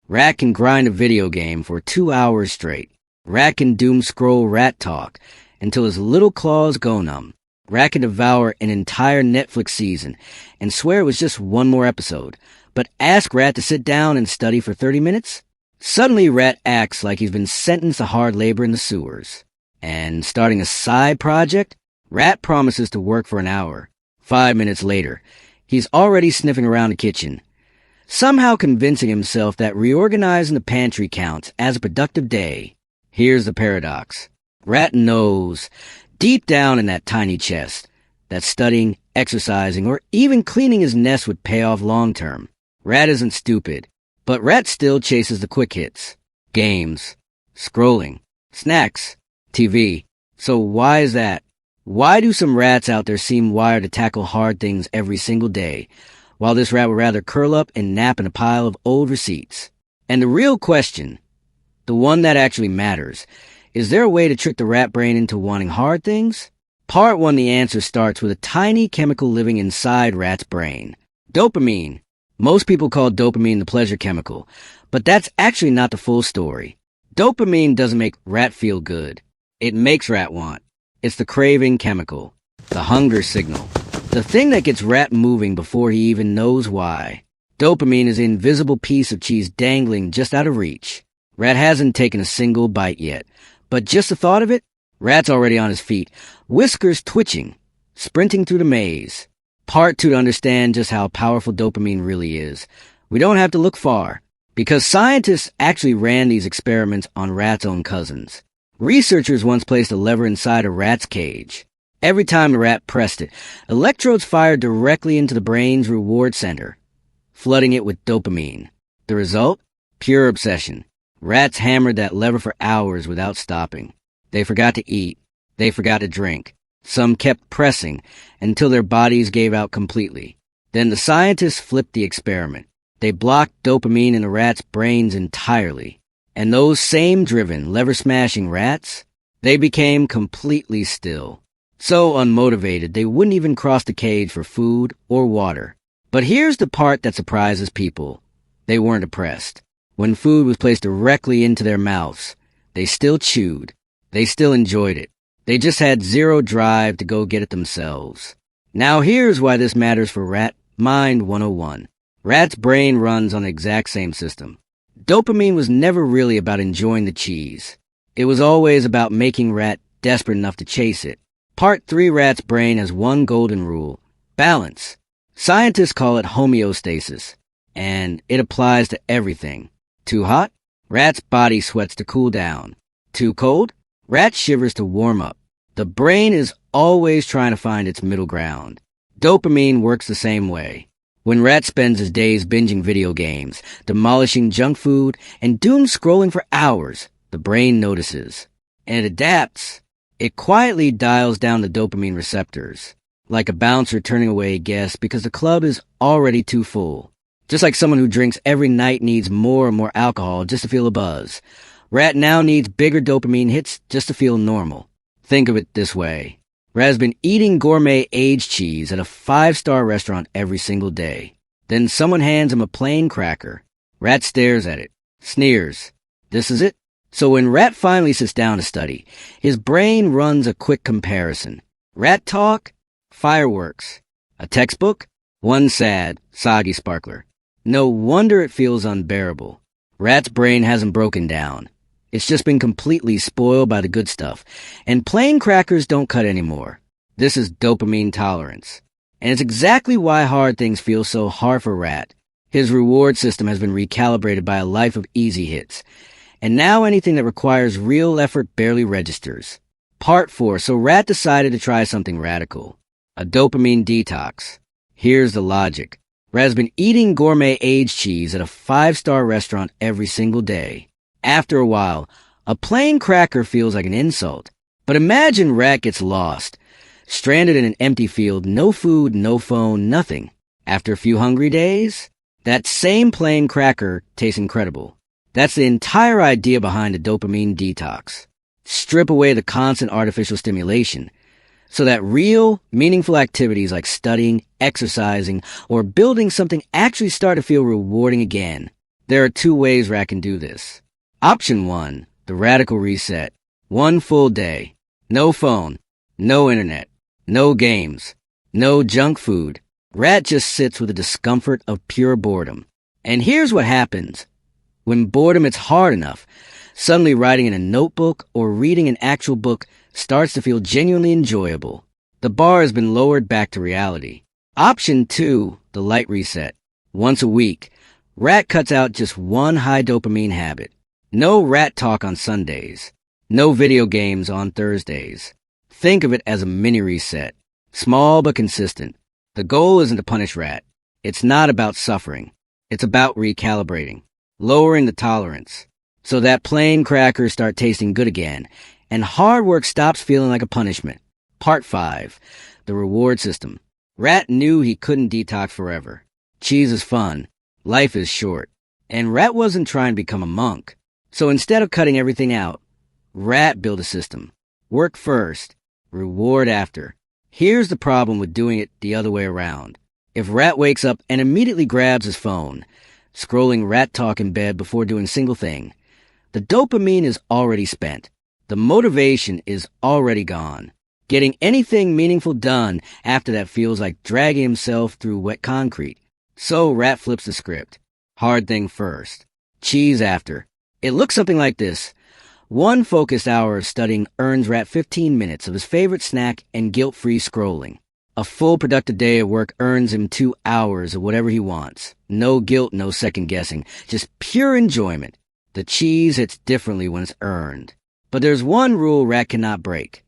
Rat can grind a video game for 2 hours straight. Rat can doom scroll rat talk until his little claws go numb. Rat can devour an entire Netflix season and swear it was just one more episode. But ask Rat to sit down and study for 30 minutes? Suddenly Rat acts like he's been sentenced to hard labor in the sewers. And starting a side project, Rat promises to work for an hour. 5 minutes later, he's already sniffing around the kitchen, somehow convincing himself that reorganizing the pantry counts as a productive day. Here's the paradox. Rat knows, deep down in that tiny chest, that studying, exercising, or even cleaning his nest would pay off long term. Rat isn't stupid, but Rat still chases the quick hits. Games, scrolling, snacks, TV. So why is that? Why do some rats out there seem wired to tackle hard things every single day, while this rat would rather curl up and nap in a pile of old receipts? And the real question, the one that actually matters, is there a way to trick the rat brain into wanting hard things? Part 1, the answer starts with a tiny chemical living inside Rat's brain. Dopamine. Most people call dopamine the pleasure chemical, but that's actually not the full story. Dopamine doesn't make Rat feel good. It makes Rat want. It's the craving chemical, the hunger signal, the thing that gets Rat moving before he even knows why. Dopamine is an invisible piece of cheese dangling just out of reach. Rat hasn't taken a single bite yet, but just the thought of it, Rat's already on his feet, whiskers twitching, sprinting through the maze. Part 2 to understand just how powerful dopamine really is. We don't have to look far, because scientists actually ran these experiments on Rat's own cousins. Researchers once placed a lever inside a rat's cage. Every time the rat pressed it, electrodes fired directly into the brain's reward center, flooding it with dopamine. The result? Pure obsession. Rats hammered that lever for hours without stopping. They forgot to eat. They forgot to drink. Some kept pressing until their bodies gave out completely. Then the scientists flipped the experiment. They blocked dopamine in the rat's brains entirely. And those same driven, lever-smashing rats, they became completely still. So unmotivated, they wouldn't even cross the cage for food or water. But here's the part that surprises people. They weren't oppressed. When food was placed directly into their mouths, they still chewed. They still enjoyed it. They just had zero drive to go get it themselves. Now here's why this matters for Rat Mind 101. Rat's brain runs on the exact same system. Dopamine was never really about enjoying the cheese. It was always about making Rat desperate enough to chase it. Part 3, Rat's brain has one golden rule: balance. Scientists call it homeostasis, and it applies to everything. Too hot? Rat's body sweats to cool down. Too cold? Rat shivers to warm up. The brain is always trying to find its middle ground. Dopamine works the same way. When Rat spends his days binging video games, demolishing junk food, and doom scrolling for hours, the brain notices. And it adapts. It quietly dials down the dopamine receptors, like a bouncer turning away guests because the club is already too full. Just like someone who drinks every night needs more and more alcohol just to feel a buzz. Rat now needs bigger dopamine hits just to feel normal. Think of it this way. Rat has been eating gourmet aged cheese at a 5-star restaurant every single day. Then someone hands him a plain cracker. Rat stares at it, sneers. This is it? So when Rat finally sits down to study, his brain runs a quick comparison. Rat talk? Fireworks. A textbook? One sad, soggy sparkler. No wonder it feels unbearable. Rat's brain hasn't broken down. It's just been completely spoiled by the good stuff, and plain crackers don't cut anymore. This is dopamine tolerance. And it's exactly why hard things feel so hard for Rat. His reward system has been recalibrated by a life of easy hits, and now anything that requires real effort barely registers. Part 4, so Rat decided to try something radical. A dopamine detox. Here's the logic. Rat has been eating gourmet aged cheese at a 5-star restaurant every single day. After a while, a plain cracker feels like an insult. But imagine Rat gets lost, stranded in an empty field, no food, no phone, nothing. After a few hungry days, that same plain cracker tastes incredible. That's the entire idea behind the dopamine detox. Strip away the constant artificial stimulation, so that real, meaningful activities like studying, exercising, or building something actually start to feel rewarding again. There are two ways Rat can do this. Option 1, the radical reset. 1 full day. No phone, no internet, no games, no junk food. Rat just sits with the discomfort of pure boredom. And here's what happens. When boredom is hard enough, suddenly writing in a notebook or reading an actual book starts to feel genuinely enjoyable. The bar has been lowered back to reality. Option 2, the light reset. Once a week, Rat cuts out just one high dopamine habit. No rat talk on Sundays. No video games on Thursdays. Think of it as a mini reset. Small but consistent. The goal isn't to punish Rat. It's not about suffering. It's about recalibrating. Lowering the tolerance. So that plain crackers start tasting good again, and hard work stops feeling like a punishment. Part 5. The reward system. Rat knew he couldn't detox forever. Cheese is fun. Life is short. And Rat wasn't trying to become a monk. So instead of cutting everything out, Rat built a system. Work first. Reward after. Here's the problem with doing it the other way around. If Rat wakes up and immediately grabs his phone, scrolling rat talk in bed before doing a single thing, the dopamine is already spent. The motivation is already gone. Getting anything meaningful done after that feels like dragging himself through wet concrete. So Rat flips the script. Hard thing first. Cheese after. It looks something like this. One focused hour of studying earns Rat 15 minutes of his favorite snack and guilt-free scrolling. A full productive day of work earns him 2 hours of whatever he wants. No guilt, no second guessing. Just pure enjoyment. The cheese hits differently when it's earned. But there's one rule Rat cannot break.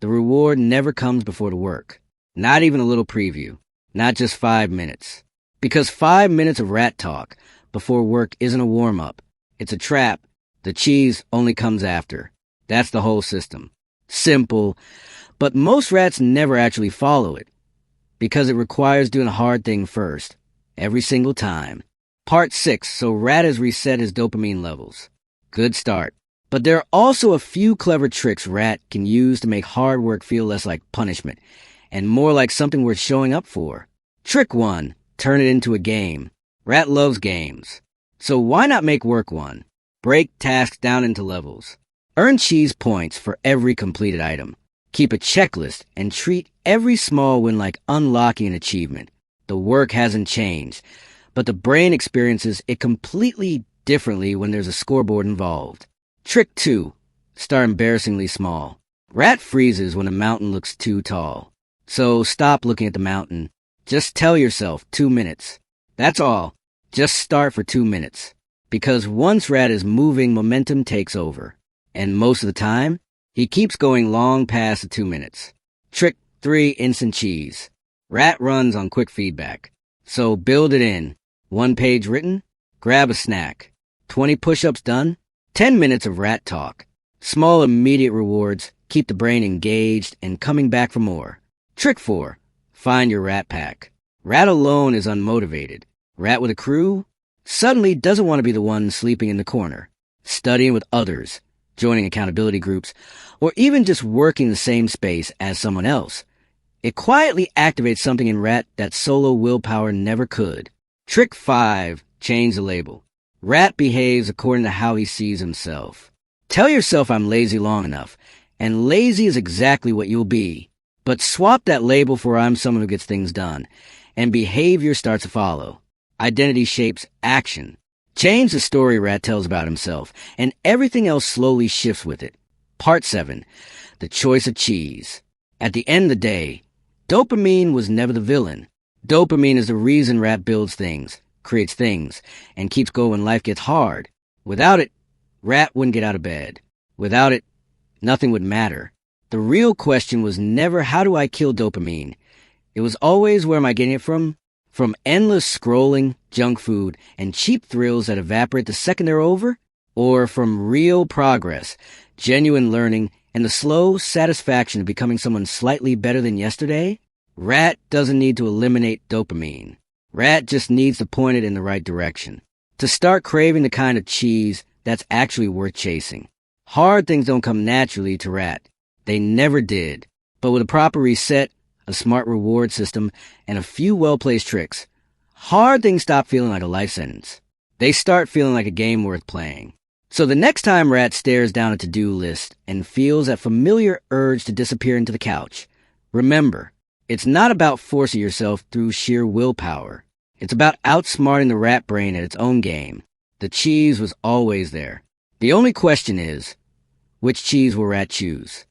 The reward never comes before the work. Not even a little preview. Not just 5 minutes. Because 5 minutes of rat talk before work isn't a warm-up. It's a trap. The cheese only comes after. That's the whole system. Simple. But most rats never actually follow it. Because it requires doing a hard thing first. Every single time. Part 6. So Rat has reset his dopamine levels. Good start. But there are also a few clever tricks Rat can use to make hard work feel less like punishment and more like something worth showing up for. Trick 1. Turn it into a game. Rat loves games. So why not make work one? Break tasks down into levels. Earn cheese points for every completed item. Keep a checklist and treat every small win like unlocking an achievement. The work hasn't changed, but the brain experiences it completely differently when there's a scoreboard involved. Trick 2. Start embarrassingly small. Rat freezes when a mountain looks too tall. So stop looking at the mountain. Just tell yourself 2 minutes. That's all. Just start for 2 minutes. Because once Rat is moving, momentum takes over. And most of the time, he keeps going long past the 2 minutes. Trick 3. Instant cheese. Rat runs on quick feedback. So build it in. 1 page written. Grab a snack. 20 push-ups done. 10 minutes of rat talk. Small immediate rewards keep the brain engaged and coming back for more. Trick 4. Find your rat pack. Rat alone is unmotivated. Rat with a crew suddenly doesn't want to be the one sleeping in the corner, studying with others, joining accountability groups, or even just working the same space as someone else. It quietly activates something in Rat that solo willpower never could. Trick 5. Change the label. Rat behaves according to how he sees himself. Tell yourself I'm lazy long enough, and lazy is exactly what you'll be. But swap that label for I'm someone who gets things done, and behavior starts to follow. Identity shapes action. Change the story Rat tells about himself, and everything else slowly shifts with it. Part 7. The choice of cheese. At the end of the day, dopamine was never the villain. Dopamine is the reason Rat builds things, creates things, and keeps going when life gets hard. Without it, Rat wouldn't get out of bed. Without it, nothing would matter. The real question was never how do I kill dopamine? It was always where am I getting it from? From endless scrolling, junk food, and cheap thrills that evaporate the second they're over? Or from real progress, genuine learning, and the slow satisfaction of becoming someone slightly better than yesterday? Rat doesn't need to eliminate dopamine. Rat just needs to point it in the right direction. To start craving the kind of cheese that's actually worth chasing. Hard things don't come naturally to Rat. They never did. But with a proper reset, a smart reward system, and a few well-placed tricks, hard things stop feeling like a life sentence. They start feeling like a game worth playing. So the next time Rat stares down a to-do list and feels that familiar urge to disappear into the couch, remember, it's not about forcing yourself through sheer willpower. It's about outsmarting the rat brain at its own game. The cheese was always there. The only question is, which cheese will Rat choose?